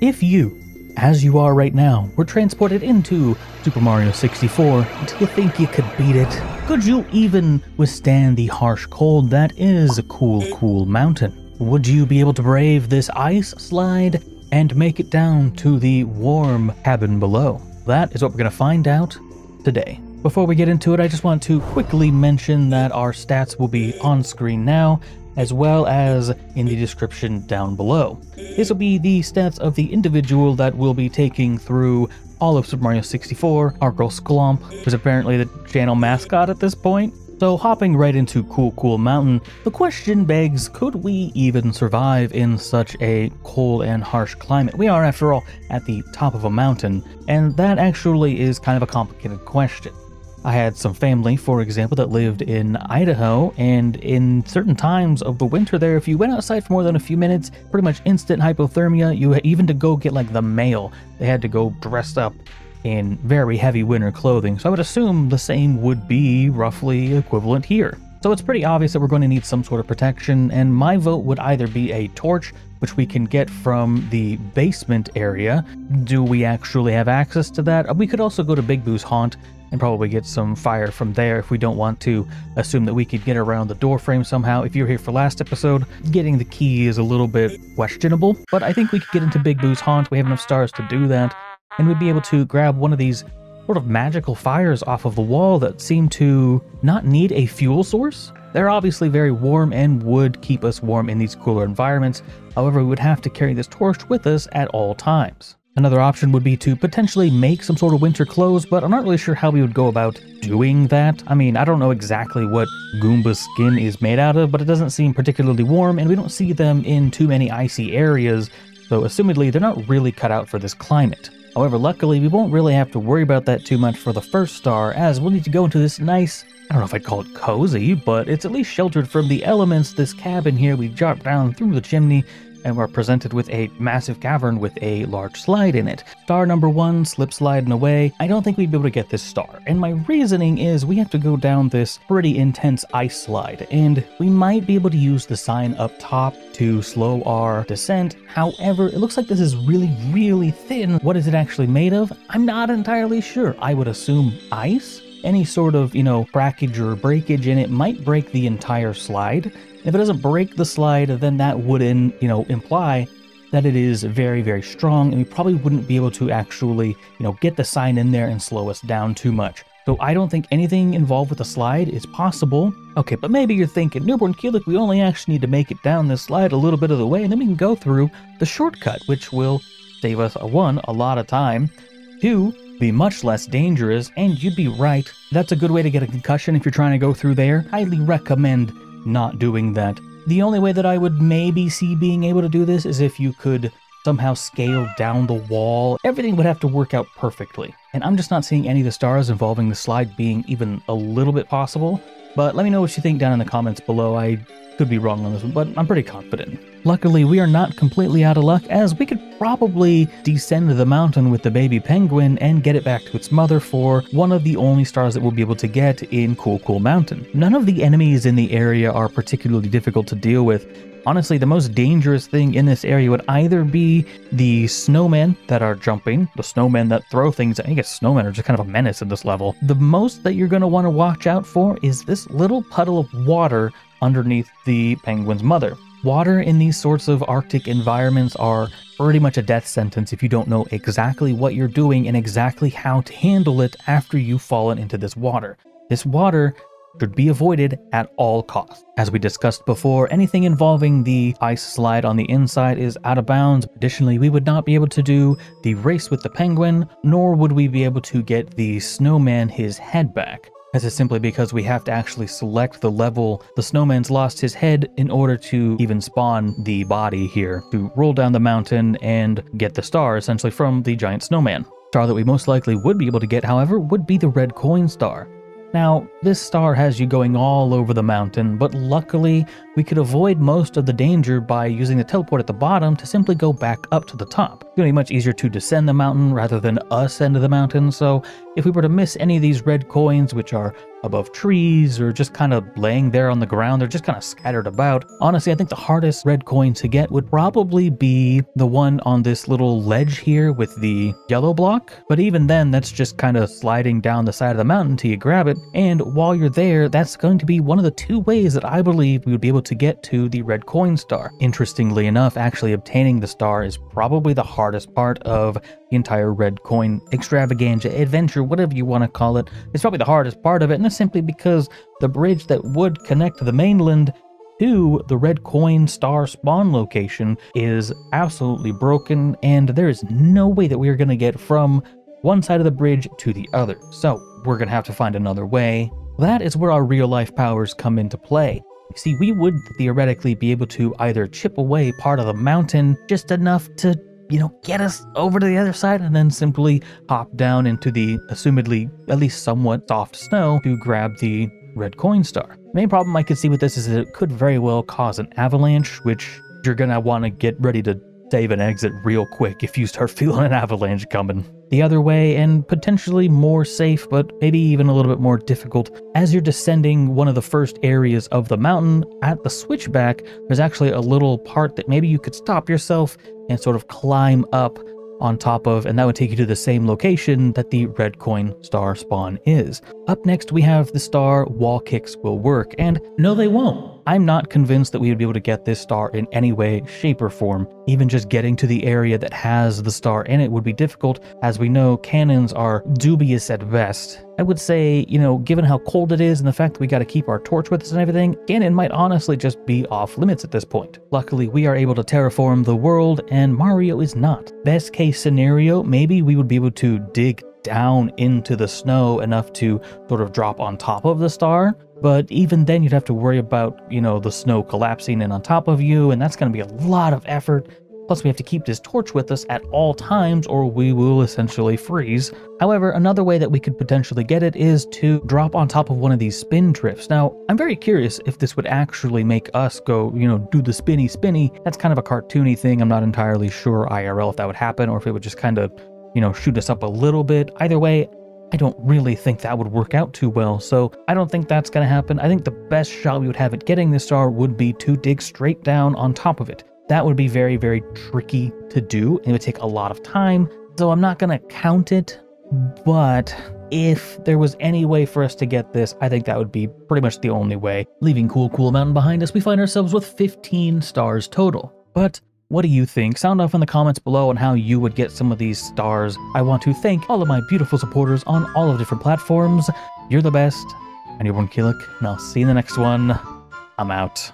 If you, as you are right now, were transported into Super Mario 64, do you think you could beat it? Could you even withstand the harsh cold that is Cool Mountain? Would you be able to brave this ice slide and make it down to the warm cabin below? That is what we're going to find out today. Before we get into it, I just want to quickly mention that our stats will be on screen now, as well as in the description down below. This will be the stats of the individual that will be taking through all of Super Mario 64, our girl Sklomp, who's apparently the channel mascot at this point. So hopping right into Cool Mountain, the question begs, could we even survive in such a cold and harsh climate? We are, after all, at the top of a mountain, and that actually is kind of a complicated question. I had some family, for example, that lived in Idaho, and in certain times of the winter there, if you went outside for more than a few minutes, pretty much instant hypothermia. You even to go get like the mail, they had to go dressed up in very heavy winter clothing, so I would assume the same would be roughly equivalent here. So it's pretty obvious that we're going to need some sort of protection, and my vote would either be a torch, which we can get from the basement area. Do we actually have access to that? We could also go to Big Boo's haunt and probably get some fire from there if we don't want to assume that we could get around the door frame somehow. If you were here for last episode, getting the key is a little bit questionable, but I think we could get into Big Boo's haunt. We have enough stars to do that. And we'd be able to grab one of these sort of magical fires off of the wall that seem to not need a fuel source. They're obviously very warm and would keep us warm in these cooler environments. However, we would have to carry this torch with us at all times. Another option would be to potentially make some sort of winter clothes, but I'm not really sure how we would go about doing that. I mean, I don't know exactly what Goomba's skin is made out of, but it doesn't seem particularly warm, and we don't see them in too many icy areas, so assumedly they're not really cut out for this climate. However, luckily, we won't really have to worry about that too much for the first star, as we'll need to go into this nice, I don't know if I'd call it cozy, but it's at least sheltered from the elements. This cabin here, we drop down through the chimney, and we're presented with a massive cavern with a large slide in it. Star number 1, slip sliding away. I don't think we'd be able to get this star, and my reasoning is we have to go down this pretty intense ice slide, and we might be able to use the sign up top to slow our descent. However, it looks like this is really thin. What is it actually made of? I'm not entirely sure. I would assume ice? Any sort of, crackage or breakage in it might break the entire slide. If it doesn't break the slide, then that would, imply that it is very strong, and we probably wouldn't be able to actually, get the sign in there and slow us down too much. So I don't think anything involved with the slide is possible. Okay, but maybe you're thinking, Newbornkilik, we only actually need to make it down this slide a little bit of the way, and then we can go through the shortcut, which will save us, 1, a lot of time, 2, be much less dangerous, and you'd be right. That's a good way to get a concussion if you're trying to go through there. Highly recommend not doing that. The only way that I would maybe see being able to do this is if you could somehow scale down the wall. Everything would have to work out perfectly. And I'm just not seeing any of the stars involving the slide being even a little bit possible. But let me know what you think down in the comments below. I could be wrong on this one, but I'm pretty confident. Luckily, we are not completely out of luck, as we could probably descend the mountain with the baby penguin and get it back to its mother for one of the only stars that we'll be able to get in Cool Mountain. None of the enemies in the area are particularly difficult to deal with. Honestly, the most dangerous thing in this area would either be the snowmen that are jumping, the snowmen that throw things. I guess snowmen are just kind of a menace in this level. The most that you're going to want to watch out for is this little puddle of water underneath the penguin's mother. Water in these sorts of Arctic environments are pretty much a death sentence if you don't know exactly what you're doing and exactly how to handle it after you've fallen into this water. This water should be avoided at all costs. As we discussed before, anything involving the ice slide on the inside is out of bounds. Additionally, we would not be able to do the race with the penguin, nor would we be able to get the snowman his head back. This is simply because we have to actually select the level the snowman's lost his head in order to even spawn the body here, to roll down the mountain and get the star essentially from the giant snowman. Star that we most likely would be able to get, however, would be the red coin star. Now, this star has you going all over the mountain, but luckily we could avoid most of the danger by using the teleport at the bottom to simply go back up to the top. It's going to be much easier to descend the mountain rather than ascend the mountain, so if we were to miss any of these red coins, which are above trees or just kind of laying there on the ground. They're just kind of scattered about. Honestly, I think the hardest red coin to get would probably be the one on this little ledge here with the yellow block. But even then, that's just kind of sliding down the side of the mountain until you grab it. And while you're there, that's going to be one of the 2 ways that I believe we would be able to get to the red coin star. Interestingly enough, actually obtaining the star is probably the hardest part of the entire red coin extravaganza, adventure, whatever you want to call it. It's probably the hardest part of it, and that's simply because the bridge that would connect the mainland to the red coin star spawn location is absolutely broken, and there is no way that we are going to get from one side of the bridge to the other. So we're going to have to find another way. That is where our real life powers come into play. You see, we would theoretically be able to either chip away part of the mountain just enough to, get us over to the other side, and then simply hop down into the assumedly at least somewhat soft snow to grab the red coin star. The main problem I could see with this is that it could very well cause an avalanche, which you're gonna want to get ready to save and exit real quick if you start feeling an avalanche coming. The other way, and potentially more safe, but maybe even a little bit more difficult, as you're descending one of the first areas of the mountain, at the switchback, there's actually a little part that maybe you could stop yourself and sort of climb up on top of, and that would take you to the same location that the red coin star spawn is. Up next, we have the star wall kicks will work, and no, they won't. I'm not convinced that we would be able to get this star in any way, shape, or form. Even just getting to the area that has the star in it would be difficult. As we know, cannons are dubious at best. I would say, given how cold it is and the fact that we got to keep our torch with us and everything, cannon might honestly just be off limits at this point. Luckily, we are able to terraform the world, and Mario is not. Best case scenario, maybe we would be able to dig down into the snow enough to sort of drop on top of the star. But even then, you'd have to worry about, the snow collapsing in on top of you, and that's going to be a lot of effort. Plus, we have to keep this torch with us at all times, or we will essentially freeze. However, another way that we could potentially get it is to drop on top of one of these spin drifts. Now, I'm very curious if this would actually make us go, do the spinny spinny. That's kind of a cartoony thing. I'm not entirely sure IRL if that would happen, or if it would just kind of, shoot us up a little bit. Either way, I don't really think that would work out too well, so I don't think that's going to happen. I think the best shot we would have at getting this star would be to dig straight down on top of it. That would be very, very tricky to do, and it would take a lot of time, so I'm not going to count it, but if there was any way for us to get this, I think that would be pretty much the only way. Leaving Cool Cool Mountain behind us, we find ourselves with 15 stars total. But what do you think? Sound off in the comments below on how you would get some of these stars. I want to thank all of my beautiful supporters on all of the different platforms. You're the best. I'm Newbornkilik, and I'll see you in the next one. I'm out.